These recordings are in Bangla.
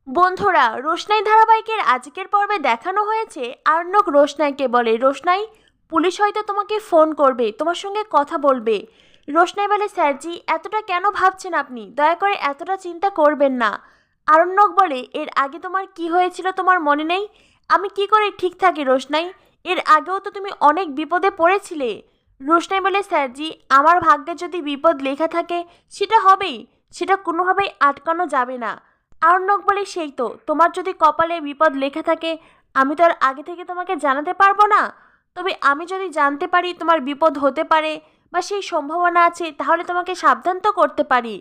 বন্ধুরা, রোশনাই ধারাবাহিকের আজকের পর্বে দেখানো হয়েছে আর্ণব রোশনাইকে বলে, রোশনাই, পুলিশ হয়তো তোমাকে ফোন করবে, তোমার সঙ্গে কথা বলবে। রোশনাই বলে, স্যারজি এতটা কেন ভাবছেন আপনি? দয়া করে এতটা চিন্তা করবেন না। আরণ্যক বলে, এর আগে তোমার কি হয়েছিল তোমার মনে নেই? আমি কি করে ঠিক থাকি রোশনাই? এর আগেও তো তুমি অনেক বিপদে পড়েছিলে। রোশনাই বলে, স্যারজি আমার ভাগ্যে যদি বিপদ লেখা থাকে সেটা হবেই, সেটা কোনোভাবেই আটকানো যাবে না। আরণ্যক বলে, সেই তো, তোমার যদি কপালে বিপদ লেখা থাকে আমি তো আর আগে থেকে তোমাকে জানাতে পারবো না। তবে আমি যদি জানতে পারি তোমার বিপদ হতে পারে বা সেই সম্ভাবনা আছে, তাহলে তোমাকে সাবধান তো করতে পারি।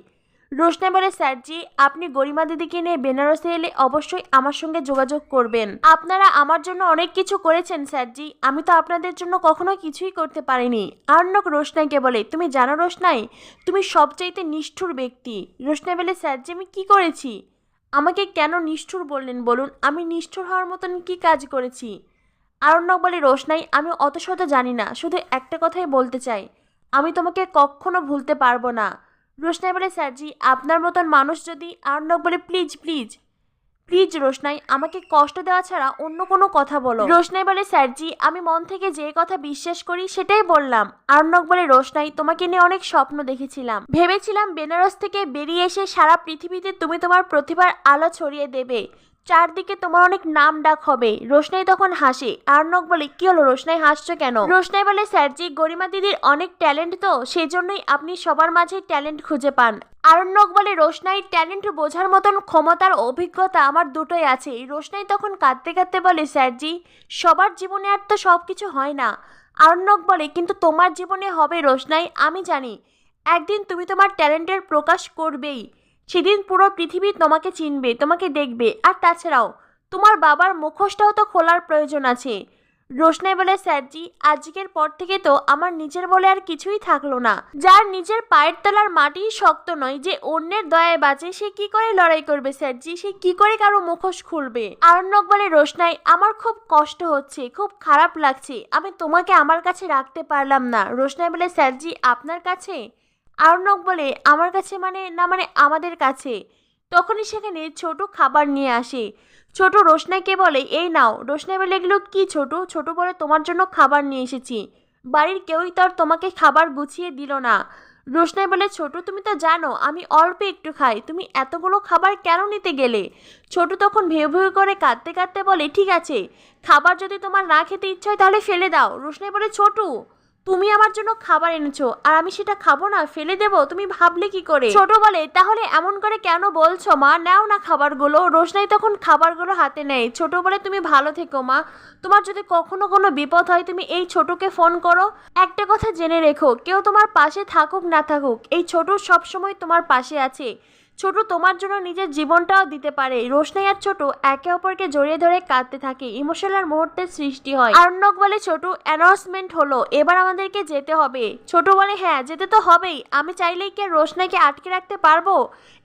রোশনাই বলে, স্যারজি আপনি গরিমা দিদিকে নিয়ে বেনারসে এলে অবশ্যই আমার সঙ্গে যোগাযোগ করবেন। আপনারা আমার জন্য অনেক কিছু করেছেন স্যারজি, আমি তো আপনাদের জন্য কখনো কিছুই করতে পারিনি। আরণ্যক রোশনাইকে বলে, তুমি জানো রোশনাই, তুমি সবচাইতে নিষ্ঠুর ব্যক্তি। রোশনাই বলে, স্যারজি আমি কি করেছি? আমাকে কেন নিষ্ঠুর বললেন বলুন? আমি নিষ্ঠুর হওয়ার মতন কি কাজ করেছি? আরণ্যক বলে, রোশনাই আমি অত শত জানি না, শুধু একটা কথাই বলতে চাই, আমি তোমাকে কখনো ভুলতে পারবো না। রোশনাই বলে, স্যারজি আপনার মতন মানুষ যদি। আরণ্যক বলে, প্লিজ প্লিজ প্লিজ রোশনাই, আমাকে কষ্ট দেওয়া ছাড়া অন্য কোনো কথা বলো। রোশনাই বলে, স্যারজি আমি মন থেকে যে কথা বিশ্বাস করি সেটাই বললাম। আরণ্যক বলে, রোশনাই তোমাকে নিয়ে অনেক স্বপ্ন দেখেছিলাম, ভেবেছিলাম বেনারস থেকে বেরিয়ে এসে সারা পৃথিবীতে তুমি তোমার প্রতিভার আলো ছড়িয়ে দেবে, চারদিকে তোমার অনেক নাম ডাক হবে। রোশনাই তখন হাসে। আরণ্যক বলে, কি হলো রোশনাই, হাসছো কেন? রোশনাই বলে, স্যারজি গরিমা দিদির অনেক ট্যালেন্ট, তো সেই জন্যই আপনি সবার মাঝে ট্যালেন্ট খুঁজে পান। আরণ্যক বলে, রোশনাই ট্যালেন্ট বোঝার মতন ক্ষমতার অভিজ্ঞতা আমার দুটোই আছে। রোশনাই তখন কাঁদতে কাঁদতে বলে, স্যারজি সবার জীবনে আর তো সব কিছু হয় না। আরণ্যক বলে, কিন্তু তোমার জীবনে হবে রোশনাই, আমি জানি একদিন তুমি তোমার ট্যালেন্টের প্রকাশ করবেই, সেদিন পুরো পৃথিবী তোমাকে চিনবে, তোমাকে দেখবে। আর তাছাড়াও তোমার বাবার মুখোশটাও তো খোলার প্রয়োজন আছে। রোশনাই বলে, স্যারজি আজকের পর থেকে তো আমার নিজের বলে আর কিছুই থাকলো না। যার নিজের পায়ের তলার মাটি শক্ত নয়, যে অন্যের দয়ায় বাঁচে, সে কি করে লড়াই করবে স্যারজি? সে কি করে কারো মুখোশ খুলবে? আরণ্যক বলে, রোশনাই আমার খুব কষ্ট হচ্ছে, খুব খারাপ লাগছে, আমি তোমাকে আমার কাছে রাখতে পারলাম না। রোশনাই বলে, স্যারজি আপনার কাছে? আরণ্যক বলে, আমার কাছে মানে না, মানে আমাদের কাছে। তখনই সেখানে ছোট খাবার নিয়ে আসে। ছোট রোশনাইকে বলে, এই নাও। রোশনাই বলে, এগুলো কি ছোট? ছোট বলে, তোমার জন্য খাবার নিয়ে এসেছি, বাড়ির কেউই তো আর তোমাকে খাবার গুছিয়ে দিল না। রোশনাই বলে, ছোট তুমি তো জানো আমি অল্প একটু খাই, তুমি এতগুলো খাবার কেন নিতে গেলে? ছোট তখন ভেউ ভেউ করে কাঁদতে কাঁদতে বলে, ঠিক আছে, খাবার যদি তোমার না খেতে ইচ্ছা হয় তাহলে ফেলে দাও। রোশনাই বলে, ছোট তুমি আমার জন্য খাবার এনেছো আর আমি সেটা খাবো না, ফেলে দেবো? তুমি ভাবলে কি করে? ছোট বলে, তাহলে এমন করে কেন বলছো মা, নাও না খাবারগুলো। রোশনাই তখন খাবারগুলো হাতে নেয়। ছোট বলে, তুমি ভালো থেকো মা, তোমার যদি কখনো কোনো বিপদ হয় তুমি এই ছোটকে ফোন করো। একটা কথা জেনে রেখো, কেউ তোমার পাশে থাকুক না থাকুক, এই ছোট সবসময় তোমার পাশে আছে। ছোট তোমার জন্য নিজের জীবনটাও দিতে পারে। রোশনাই আর ছোট একে অপরকে জড়িয়ে ধরে কাঁদতে থাকে। ইমোশনাল মুহূর্তের সৃষ্টি হয়। আরণ্যক বলে, ছোট অ্যানাউন্সমেন্ট হলো, এবার আমাদেরকে যেতে হবে। ছোট বলে, হ্যাঁ যেতে তো হবেই, আমি চাইলেই কি রোশনাইকে আটকে রাখতে পারবো?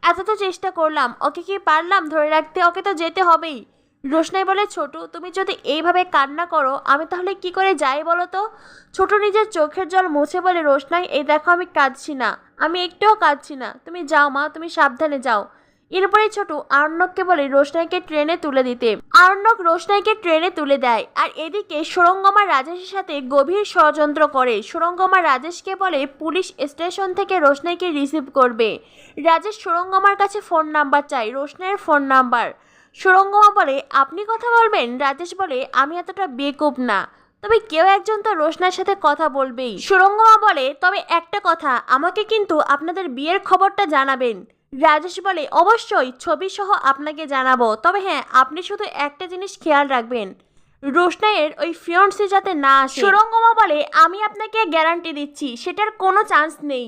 এত তো চেষ্টা করলাম, ওকে কি পারলাম ধরে রাখতে? ওকে তো যেতে হবেই। রোশনাই বলে, ছোট তুমি যদি এইভাবে কান্না করো আমি তাহলে কি করে যাই বলো তো? ছোট নিজের চোখের জল মুছে বলে, রোশনাই এই দেখো আমি কাঁদছি না, আমি একটুও কাঁদছি না, তুমি যাও মা, তুমি সাবধানে যাও। এরপরে ছোট আরণ্যককে বলে রোশনাইকে ট্রেনে তুলে দিতে। আরণ্যক রোশনাইকে ট্রেনে তুলে দেয়। আর এদিকে সুরঙ্গমা রাজেশের সাথে গভীর ষড়যন্ত্র করে। সুরঙ্গমা রাজেশকে বলে পুলিশ স্টেশন থেকে রোশনাইকে রিসিভ করবে। রাজেশ সুরঙ্গমার কাছে ফোন নাম্বার চাই, রোশনাইয়ের ফোন নাম্বার। সুরঙ্গমা বলে, আপনি কথা বলবেন? রাজেশ বলে, আমি এতটা বেকুব না, তবে কেউ একজন তো রোশনার সাথে কথা বলবেই। সুরঙ্গমা বলে, তবে একটা কথা, আমাকে কিন্তু আপনাদের বিয়ের খবরটা জানাবেন। রাজেশ বলে, অবশ্যই, ছবি সহ আপনাকে জানাবো, তবে হ্যাঁ আপনি শুধু একটা জিনিস খেয়াল রাখবেন, রোশনাইয়ের ওই ফিয়ন্সি যাতে না আসে। সুরঙ্গমা বলে, আমি আপনাকে গ্যারান্টি দিচ্ছি সেটার কোনো চান্স নেই।